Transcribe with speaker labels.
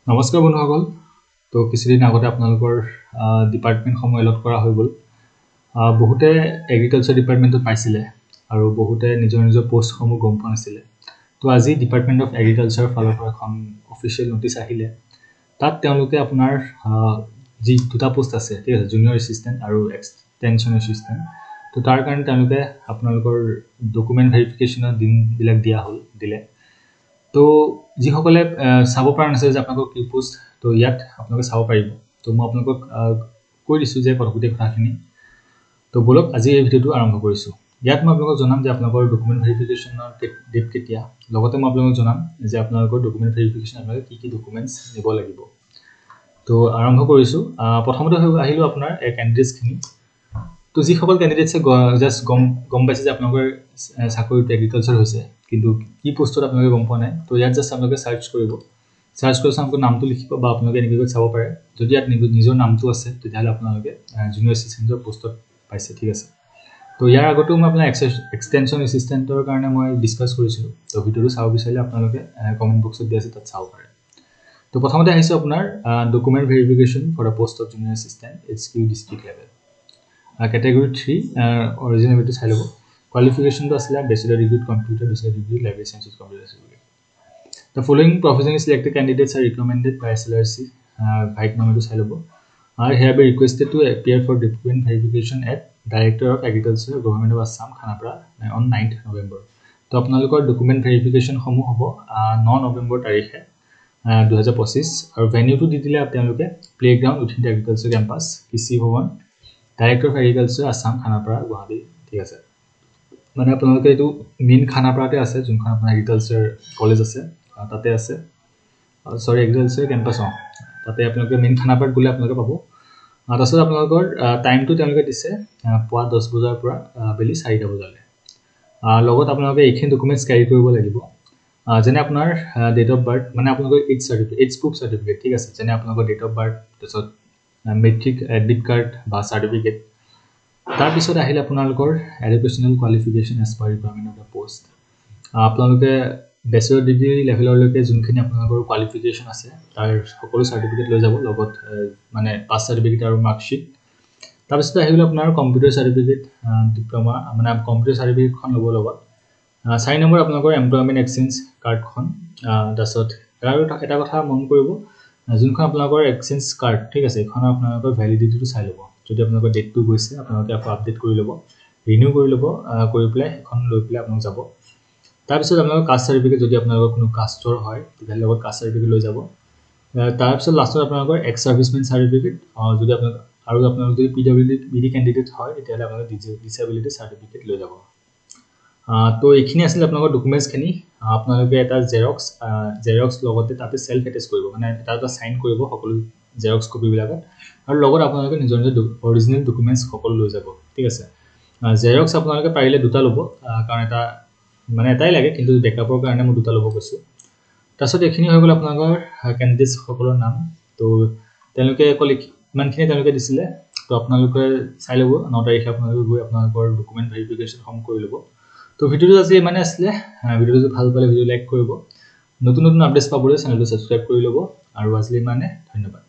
Speaker 1: নমস্কাৰ বন্ধুসকল। তো কিছুদিন আগতে আপোনালোকৰ ডিপাৰ্টমেণ্ট সমূহ এলট কৰা হৈ গ'ল। বহুতে এগ্ৰিকালচাৰ ডিপাৰ্টমেণ্টত পাইছিলে আৰু বহুতে নিজৰ নিজৰ পোষ্টসমূহ গম পোৱা নাছিলে। তো আজি ডিপাৰ্টমেণ্ট অফ এগ্ৰিকালচাৰৰ ফালৰ পৰা এখন অফিচিয়েল নটিচ আহিলে। তাত তেওঁলোকে আপোনাৰ যি দুটা পোষ্ট আছে, ঠিক আছে, জুনিয়ৰ এছিষ্টেণ্ট আৰু এক্সটেনশ্যন এছিষ্টেণ্ট। তো তাৰ কাৰণে তেওঁলোকে আপোনালোকৰ ডকুমেণ্ট ভেৰিফিকেশ্যনৰ দিনবিলাক দিলে। তো যিসকলে চাব পৰা নাছিল যে আপোনালোকৰ কি পোষ্ট, তো ইয়াত আপোনালোকে চাব পাৰিব। তো মই আপোনালোকক কৈ দিছোঁ যে গোটেই কথাখিনি। তো বলক আজি এই ভিডিঅ'টো আৰম্ভ কৰিছোঁ। ইয়াত মই আপোনালোকক জনাম যে আপোনালোকৰ ডকুমেণ্ট ভেৰিফিকেশ্যনৰ ডেট কেতিয়া। লগতে মই আপোনালোকক জনাম যে আপোনালোকৰ ডকুমেণ্ট ভেৰিফিকেশ্যন আপোনালোকে কি ডকুমেণ্টছ নিব লাগিব। তো আৰম্ভ কৰিছোঁ। প্ৰথমতে আহিলোঁ আপোনাৰ কেণ্ডিডেটছখিনি। তো যিসকল কেণ্ডিডেটছে জাষ্ট গম পাইছে যে আপোনালোকৰ চাকৰিটো এগ্ৰিকালচাৰ হৈছে, কিন্তু কি পোষ্টত আপোনালোকে গম পোৱা নাই, তো ইয়াত জাষ্ট আপোনালোকে চাৰ্চ কৰিব। চাৰ্চ কৰি আপোনালোকৰ নামটো লিখিব বা আপোনালোকে এনেকৈ চাব পাৰে। যদি ইয়াত নিজৰ নামটো আছে তেতিয়াহ'লে আপোনালোকে জুনিয়ৰ এছিষ্টেণ্টৰ পোষ্টত পাইছে, ঠিক আছে। তো ইয়াৰ আগতেও মই আপোনাৰ এক্সটেনশ্যন এছিষ্টেণ্টৰ কাৰণে মই ডিছকাছ কৰিছিলোঁ। তো ভিডিঅ'টো চাব বিচাৰিলে আপোনালোকে কমেণ্ট বক্সত দিয়া আছে, তাত চাব পাৰে। তো প্ৰথমতে আহিছোঁ আপোনাৰ document verification for the post of junior assistant HQ district level. Category 3 originality চাই ল'ব। কোৱালিফিকেশ্যনটো আছিলে bachelor degree computer, bachelor degree library science with computer certificate. The following professionally selected candidates are recommended by SLRC. Right now, চাই ল'ব। Are hereby requested to appear for document verification at Director of Agriculture, Government of Assam, Khanapara on 9th November. তো আপোনালোকৰ document ভেৰিফিকেশ্যনসমূহ হ'ব 9 নৱেম্বৰ তাৰিখে 2025। আৰু ভেনিউটো দি দিলে তেওঁলোকে playground within the agriculture campus, Krishi Bhawan, director of agriculture, Assam, Khanapara, Guwahati, ঠিক আছে। মানে আপোনালোকে এইটো মেইন খানাপাৰাতে আছে, যোনখন আপোনাৰ এগ্ৰিকালচাৰ কলেজ আছে তাতে আছে। চৰি, এগ্ৰিকালচাৰ কেম্পাছ, তাতে আপোনালোকে মেইন খানাপাৰাত গ'লে আপোনালোকে পাব। তাৰপিছত আপোনালোকৰ টাইমটো তেওঁলোকে দিছে পুৱা 10 বজাৰ পৰা আবেলি 4টা বজালৈ। লগত আপোনালোকে এইখিনি ডকুমেণ্টছ কেৰি কৰিব লাগিব, যেনে আপোনাৰ ডেট অফ বাৰ্থ, মানে আপোনালোকৰ এইজ প্ৰুফ চাৰ্টিফিকেট, ঠিক আছে, যেনে আপোনালোকৰ ডেট অফ বাৰ্থ, তাৰপিছত মেট্ৰিক এডমিট কাৰ্ড বা চাৰ্টিফিকেট। তাৰপিছত আহিলে আপোনালোকৰ educational qualification as per requirement of the post. আপোনালোকে বেচেলৰ ডিগ্ৰী লেভেললৈকে যোনখিনি আপোনালোকৰ কোৱালিফিকেশ্যন আছে তাৰ সকলো চাৰ্টিফিকেট লৈ যাব, লগত মানে পাছ চাৰ্টিফিকেট আৰু মাৰ্কশ্বিট। তাৰপিছত আহিলে আপোনাৰ কম্পিউটাৰ চাৰ্টিফিকেট, ডিপ্ল'মা, মানে কম্পিউটাৰ চাৰ্টিফিকেটখন ল'ব লগত। 4 নম্বৰ আপোনালোকৰ এমপ্লয়মেণ্ট এক্সচেঞ্জ কাৰ্ডখন। তাৰপিছত আৰু এটা কথা মন কৰিব, যোনখন আপোনালোকৰ এক্সচেঞ্জ কাৰ্ড, ঠিক আছে, এইখনৰ আপোনালোকৰ ভেলিডিটিটো চাই ল'ব। যদি আপোনালোকৰ ডেটটো গৈছে আপোনালোকে আকৌ আপডেট কৰি ল'ব, ৰিনিউ কৰি ল'ব, কৰি পেলাই সেইখন লৈ পেলাই আপোনালোক যাব। তাৰপিছত আপোনালোকৰ কাষ্ট চাৰ্টিফিকেট, যদি আপোনালোকৰ কোনো কাষ্টৰ হয় তেতিয়াহ'লে লগত কাষ্ট চাৰ্টিফিকেট লৈ যাব। তাৰপিছত লাষ্টত আপোনালোকৰ এক্স ছাৰ্ভিচমেন চাৰ্টিফিকেট, যদি আপোনালোক যদি PWD কেণ্ডিডেট হয় তেতিয়াহ'লে আপোনালোকে ডিছেবিলিটি চাৰ্টিফিকেট লৈ যাব। তো এইখিনি আছিলে আপোনালোকৰ ডকুমেণ্টছখিনি। আপোনালোকে এটা জেৰক্স লগতে তাতে চেল্ফ এটেষ্ট কৰিব, মানে এটা চাইন কৰিব সকলো জেৰক্স কপিবিলাকত, আৰু লগত আপোনালোকে নিজৰ অৰিজিনেল ডকুমেণ্টছ সকলো লৈ যাব, ঠিক আছে। জেৰক্স আপোনালোকে পাৰিলে 2টা ল'ব, কাৰণ এটাই লাগে, কিন্তু বেকআপৰ কাৰণে মই 2টা ল'ব কৈছোঁ। তাৰপিছত এইখিনি হৈ গ'ল আপোনালোকৰ কেণ্ডিডেটছসকলৰ নাম। তো তেওঁলোকে অকল ইমানখিনি তেওঁলোকে দিছিলে। তো আপোনালোকে চাই ল'ব, 9 তাৰিখে আপোনালোকে গৈ আপোনালোকৰ ডকুমেণ্ট ভেৰিফিকেশ্যন কৰি ল'ব। তো ভিডিঅ'টো আজি ইমানে আছিলে। ভিডিঅ'টো যদি ভাল পালে ভিডিঅ' লাইক কৰিব, নতুন আপডেটছ পাবলৈ চেনেলটো ছাবস্ক্ৰাইব কৰি ল'ব। আৰু আজি ইমানে, ধন্যবাদ।